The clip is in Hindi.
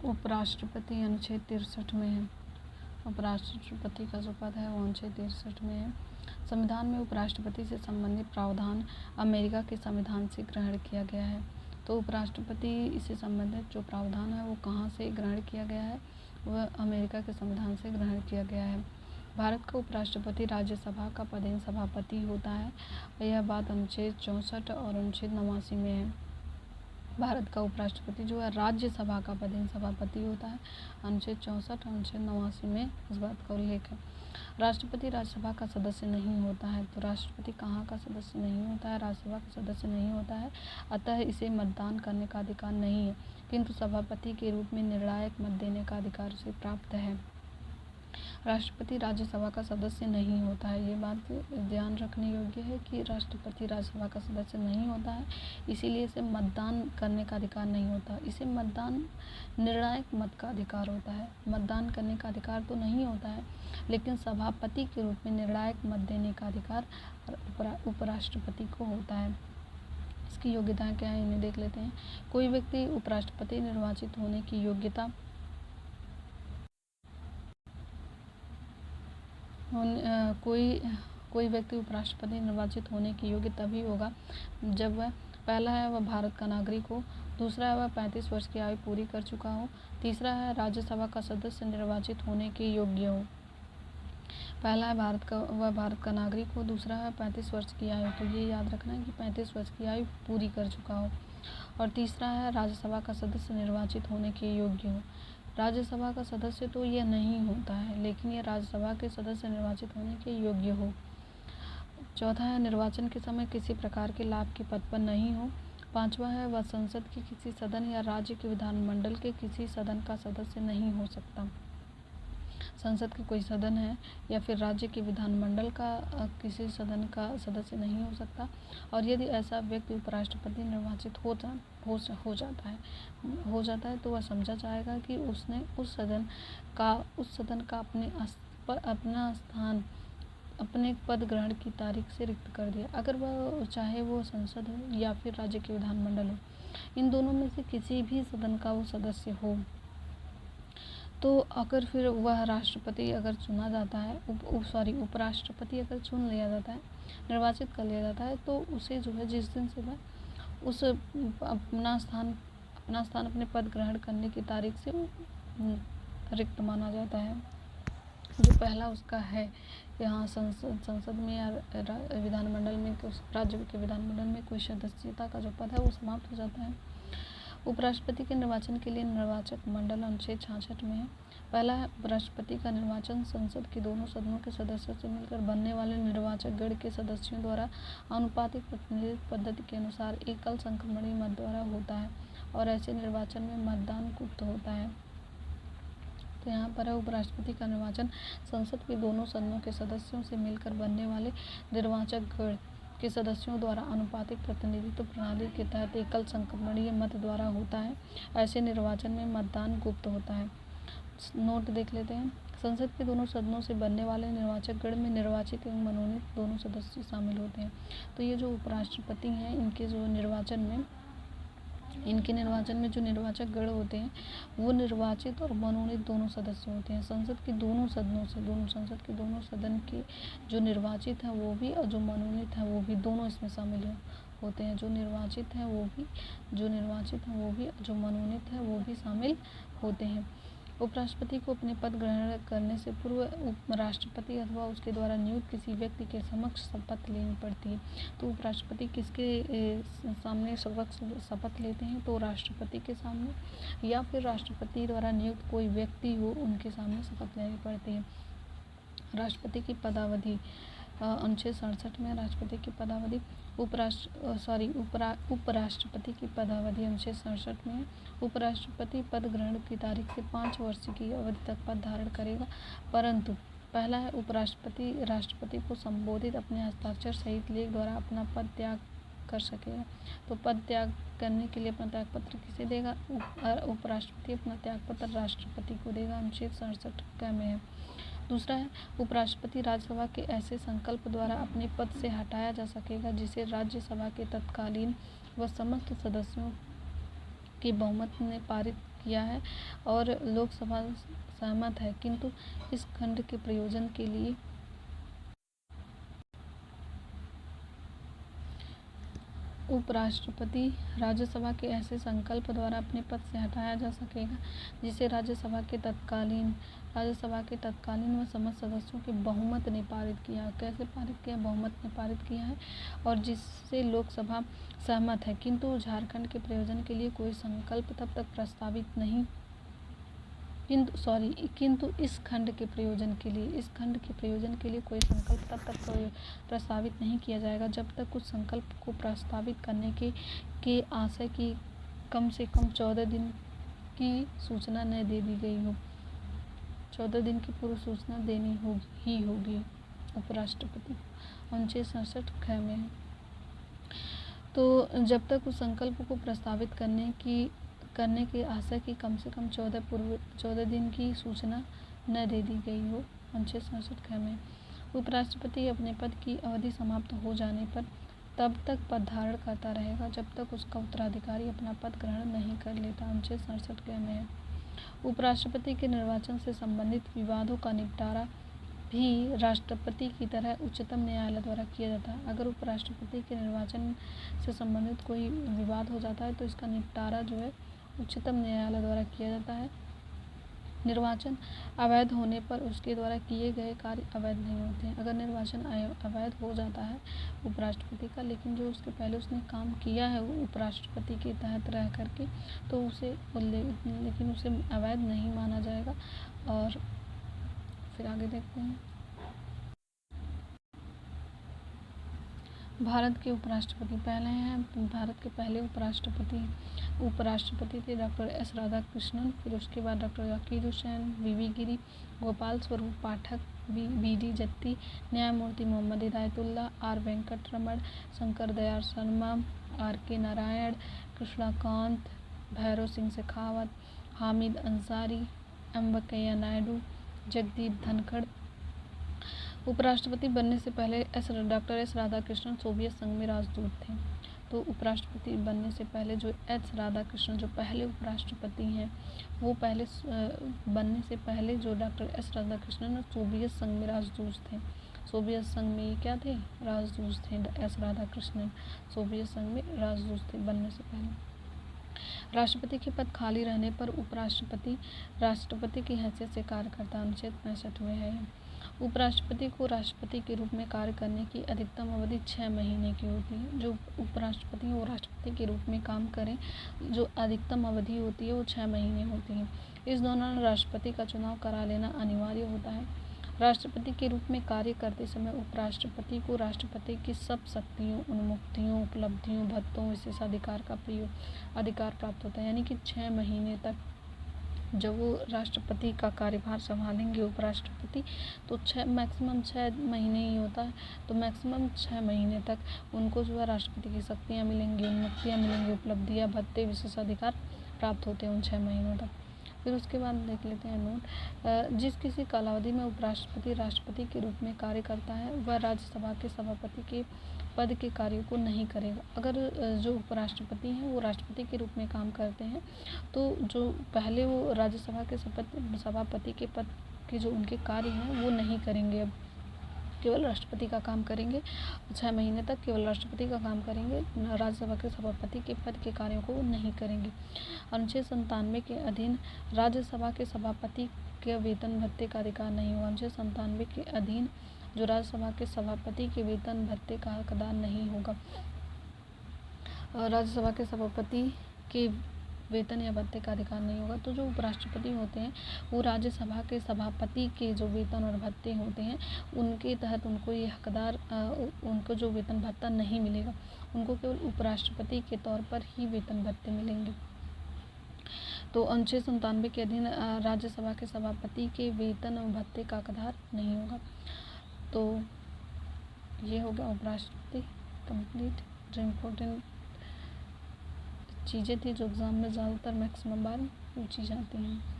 उपराष्ट्रपति अनुच्छेद 63 में है। उपराष्ट्रपति का जो पद है वो अनुच्छेद 63 में है। संविधान में उपराष्ट्रपति से संबंधित प्रावधान अमेरिका के संविधान से ग्रहण किया गया है। तो उपराष्ट्रपति से संबंधित जो प्रावधान है वो कहाँ से ग्रहण किया गया है? वह अमेरिका के संविधान से ग्रहण किया गया है। भारत का उपराष्ट्रपति राज्यसभा का पदेन सभापति होता है। यह बात अनुच्छेद 64 और अनुच्छेद 89 में है। भारत का उपराष्ट्रपति जो है राज्यसभा का पदेन सभापति होता है। अनुच्छेद 64 अनुच्छेद 89 में इस बात का उल्लेख है। राष्ट्रपति राज्यसभा का सदस्य नहीं होता है। तो राष्ट्रपति कहाँ का सदस्य नहीं होता है? राज्यसभा का सदस्य नहीं होता है। अतः इसे मतदान करने का अधिकार नहीं है, किंतु सभापति के रूप में निर्णायक मत देने का अधिकार उसे प्राप्त है। राष्ट्रपति राज्यसभा का सदस्य नहीं होता है। ये बात ध्यान रखने योग्य है कि राष्ट्रपति राज्यसभा का सदस्य नहीं होता है, इसीलिए इसे मतदान करने का अधिकार नहीं होता। इसे मतदान निर्णायक मत का अधिकार होता है। मतदान करने का अधिकार तो नहीं होता है, लेकिन सभापति के रूप में निर्णायक मत देने का अधिकार उपराष्ट्रपति को होता है। इसकी योग्यताएं क्या है इन्हें देख लेते हैं। कोई व्यक्ति उपराष्ट्रपति निर्वाचित होने की योग्यता कोई व्यक्ति उपराष्ट्रपति निर्वाचित होने की योग्य तभी होगा जब वह पहला है वह भारत का नागरिक हो, दूसरा है वह 35 वर्ष की आयु पूरी कर चुका हो, तीसरा है राज्यसभा का सदस्य निर्वाचित होने के योग्य हो। पहला है वह भारत का नागरिक हो, दूसरा है 35 वर्ष की आयु, तो ये याद रखना है कि 35 वर्ष की आयु पूरी कर चुका हो, और तीसरा है राज्यसभा का सदस्य निर्वाचित होने के योग्य हो। राज्यसभा का सदस्य तो यह नहीं होता है, लेकिन यह राज्यसभा के सदस्य निर्वाचित होने के योग्य हो। चौथा है निर्वाचन के समय किसी प्रकार के लाभ के पद पर नहीं हो। पांचवा है वह संसद के किसी सदन या राज्य के विधानमंडल के किसी सदन का सदस्य नहीं हो सकता। संसद के कोई सदन है या फिर राज्य के विधानमंडल का किसी सदन का सदस्य नहीं हो सकता। और यदि ऐसा व्यक्ति उपराष्ट्रपति निर्वाचित हो जाता है तो वह समझा जाएगा कि उसने उस सदन का अपना स्थान अपने पद ग्रहण की तारीख से रिक्त कर दिया। अगर वह चाहे वो संसद हो या फिर राज्य के विधानमंडल हो, इन दोनों में से किसी भी सदन का वो सदस्य हो, तो अगर फिर वह राष्ट्रपति अगर चुना जाता है उपराष्ट्रपति अगर चुन लिया जाता है, निर्वाचित कर लिया जाता है, तो उसे जो है जिस दिन से वह उस अपना स्थान अपने पद ग्रहण करने की तारीख से रिक्त माना जाता है। जो पहला उसका है यहाँ संसद में या विधानमंडल में, राज्य के विधानमंडल में कोई सदस्यता का जो पद है वो समाप्त हो जाता है। उपराष्ट्रपति के निर्वाचन के लिए निर्वाचक मंडल अनुच्छेद 66 में है। पहला है उपराष्ट्रपति का निर्वाचन संसद के दोनों सदनों के सदस्यों से मिलकर बनने वाले निर्वाचक गण के सदस्यों द्वारा आनुपातिक प्रतिनिधित्व पद्धति के अनुसार एकल संक्रमणीय मत द्वारा होता है, और ऐसे निर्वाचन में मतदान गुप्त होता है। तो यहाँ पर है उपराष्ट्रपति का निर्वाचन संसद के दोनों सदनों के सदस्यों से मिलकर बनने वाले निर्वाचक गण के सदस्यों द्वारा आनुपातिक प्रतिनिधित्व प्रणाली के तहत एकल संक्रमणीय मत द्वारा होता है। ऐसे निर्वाचन में मतदान गुप्त होता है। नोट देख लेते हैं। संसद के दोनों सदनों से बनने वाले निर्वाचक गण में निर्वाचित एवं मनोनीत दोनों सदस्य शामिल होते हैं। तो ये जो उपराष्ट्रपति हैं इनके निर्वाचन में जो निर्वाचक गण होते हैं वो निर्वाचित और मनोनीत दोनों सदस्य होते हैं। संसद के दोनों सदन के जो निर्वाचित हैं वो भी और जो मनोनीत हैं वो भी दोनों इसमें शामिल होते हैं। जो निर्वाचित हैं वो भी और जो मनोनीत हैं वो भी शामिल होते हैं। उपराष्ट्रपति को अपने पद ग्रहण करने से पूर्व उपराष्ट्रपति अथवा उसके द्वारा नियुक्त किसी व्यक्ति के समक्ष शपथ लेनी पड़ती है। तो उपराष्ट्रपति किसके सामने शपथ लेते हैं? तो राष्ट्रपति के सामने, या फिर राष्ट्रपति द्वारा नियुक्त कोई व्यक्ति हो उनके सामने शपथ लेनी पड़ती है। राष्ट्रपति की पदावधि अनुच्छेद 67 में राष्ट्रपति की पदावधि उपराष्ट्रपति की पदावधि अनुच्छेद 67 में है। उपराष्ट्रपति पद ग्रहण की तारीख से 5 वर्ष की अवधि तक पद धारण करेगा, परंतु पहला है उपराष्ट्रपति राष्ट्रपति को संबोधित अपने हस्ताक्षर सहित लेख द्वारा अपना पद त्याग कर सकेगा। तो पद त्याग करने के लिए अपना त्यागपत्र किसे देगा? उपराष्ट्रपति अपना त्यागपत्र राष्ट्रपति को देगा, अनुच्छेद 67 में है। दूसरा है उपराष्ट्रपति राज्यसभा के ऐसे संकल्प द्वारा अपने पद से हटाया जा सकेगा जिसे राज्यसभा के तत्कालीन व समस्त सदस्यों के बहुमत ने पारित किया है और लोकसभा सहमत है, किंतु इस खंड के प्रयोजन के लिए उपराष्ट्रपति राज्यसभा के ऐसे संकल्प द्वारा अपने पद से हटाया जा सकेगा जिसे राज्यसभा के तत्कालीन व समस्त सदस्यों के बहुमत ने पारित किया। कैसे पारित किया? बहुमत ने पारित किया है और जिससे लोकसभा सहमत है, किंतु झारखंड के प्रयोजन के लिए कोई संकल्प तब तक प्रस्तावित नहीं किंतु इस खंड के प्रयोजन के लिए कोई संकल्प तब तक प्रस्तावित नहीं किया जाएगा जब तक उस संकल्प को प्रस्तावित करने के आशय की कम से कम 14 दिन की सूचना न दे दी गई हो। 14 दिन की पूर्व सूचना देनी होगी उपराष्ट्रपति को। अनुच्छेद 67 ख में है। तो जब तक उस संकल्प को प्रस्तावित करने के आशय की कम से कम 14 दिन की सूचना न दे दी गई हो। अनुच्छेद 67 ख में उपराष्ट्रपति अपने पद की अवधि समाप्त हो जाने पर तब तक पद धारण करता रहेगा जब तक उसका उत्तराधिकारी अपना पद ग्रहण नहीं कर लेता। अनुच्छेद 67 क में है। उपराष्ट्रपति के निर्वाचन से संबंधित विवादों का निपटारा भी राष्ट्रपति की तरह उच्चतम न्यायालय द्वारा किया जाता है। अगर उपराष्ट्रपति के निर्वाचन से संबंधित कोई विवाद हो जाता है तो इसका निपटारा जो है उच्चतम न्यायालय द्वारा किया जाता है। निर्वाचन अवैध होने पर उसके द्वारा किए गए कार्य अवैध नहीं होते हैं। अगर निर्वाचन अवैध हो जाता है उपराष्ट्रपति का, लेकिन जो उसके पहले उसने काम किया है उपराष्ट्रपति के तहत रह करके, तो लेकिन उसे अवैध नहीं माना जाएगा। और फिर आगे देखते हैं। भारत के उपराष्ट्रपति पहले हैं। भारत के पहले उपराष्ट्रपति थे डॉक्टर एस राधाकृष्णन, फिर उसके बाद डॉक्टर जाकिर हुसैन, वी गिरी, गोपाल स्वरूप पाठक, बी.डी. जत्ती, न्यायमूर्ति मोहम्मद हिदायतुल्लाह, आर. वेंकटरमण, शंकर दयाल शर्मा, R.K. नारायण, कृष्णकांत, भैरव सिंह शेखावत, हामिद अंसारी, एम. वेंकैया नायडू, जगदीप धनखड़। उपराष्ट्रपति बनने से पहले डॉक्टर एस राधाकृष्णन सोवियत संघ में राजदूत थे। तो उपराष्ट्रपति बनने से पहले जो एस राधाकृष्णन जो पहले उपराष्ट्रपति हैं, वो बनने से पहले जो डॉक्टर एस राधाकृष्णन सोवियत संघ में राजदूत थे। सोवियत संघ में क्या थे? राजदूत थे। एस राधाकृष्णन सोवियत संघ में राजदूत थे बनने से पहले। राष्ट्रपति के पद खाली रहने पर उपराष्ट्रपति राष्ट्रपति की हैसियत से कार्य करता। अनुच्छेद 65 में है। उपराष्ट्रपति को राष्ट्रपति के रूप में कार्य करने की अधिकतम अवधि 6 महीने की होती है। जो उपराष्ट्रपति हैं वो राष्ट्रपति के रूप में काम करें, जो अधिकतम अवधि होती है वो 6 महीने होती है। इस दौरान राष्ट्रपति का चुनाव करा लेना अनिवार्य होता है। राष्ट्रपति के रूप में कार्य करते समय उपराष्ट्रपति को राष्ट्रपति की सब शक्तियों, उन्मुक्तियों, उपलब्धियों, भत्तों, विशेषाधिकार का अधिकार प्राप्त होता है। यानी कि 6 महीने तक जब वो राष्ट्रपति का कार्यभार संभालेंगे उपराष्ट्रपति, तो मैक्सिमम 6 महीने ही होता है। तो मैक्सिमम 6 महीने तक उनको जो है राष्ट्रपति की शक्तियाँ मिलेंगी, उन्मुक्तियाँ मिलेंगी, उपलब्धियाँ, भत्ते, विशेषाधिकार प्राप्त होते हैं उन 6 महीनों तक। फिर उसके बाद देख लेते हैं नोट। जिस किसी कालावधि में उपराष्ट्रपति राष्ट्रपति के रूप में कार्य करता है वह राज्यसभा के सभापति के पद के कार्यों को नहीं करेगा। अगर जो उपराष्ट्रपति हैं वो राष्ट्रपति के रूप में काम करते हैं, तो जो पहले वो राज्यसभा के सभापति के पद के जो उनके कार्य हैं वो नहीं करेंगे। अब केवल राष्ट्रपति का काम करेंगे। 6 महीने तक केवल राष्ट्रपति का काम करेंगे, राज्यसभा के सभापति के पद के कार्यों को नहीं करेंगे। अनुच्छेद 97 के अधीन राज्यसभा के सभापति के वेतन भत्ते का अधिकार नहीं होगा। अनुच्छेद 97 के अधीन जो राज्यसभा के सभापति के वेतन भत्ते का हकदार नहीं होगा। राज्यसभा के सभापति के वेतन या भत्ते का अधिकार नहीं होगा। तो जो उपराष्ट्रपति होते हैं वो राज्यसभा के सभापति के जो वेतन और भत्ते होते हैं उनके तहत उनको ये हकदार उनको जो वेतन भत्ता नहीं मिलेगा। उनको केवल उपराष्ट्रपति के तौर पर ही वेतन भत्ते मिलेंगे। तो अनुच्छेद 97 के अधीन राज्यसभा के सभापति के वेतन और भत्ते का हकदार नहीं होगा। तो ये हो गया उपराष्ट्रपति कंप्लीट। जो इम्पोर्टेंट चीज़ें थी जो एग्ज़ाम में ज़्यादातर मैक्सिमम बार पूछी जाती हैं।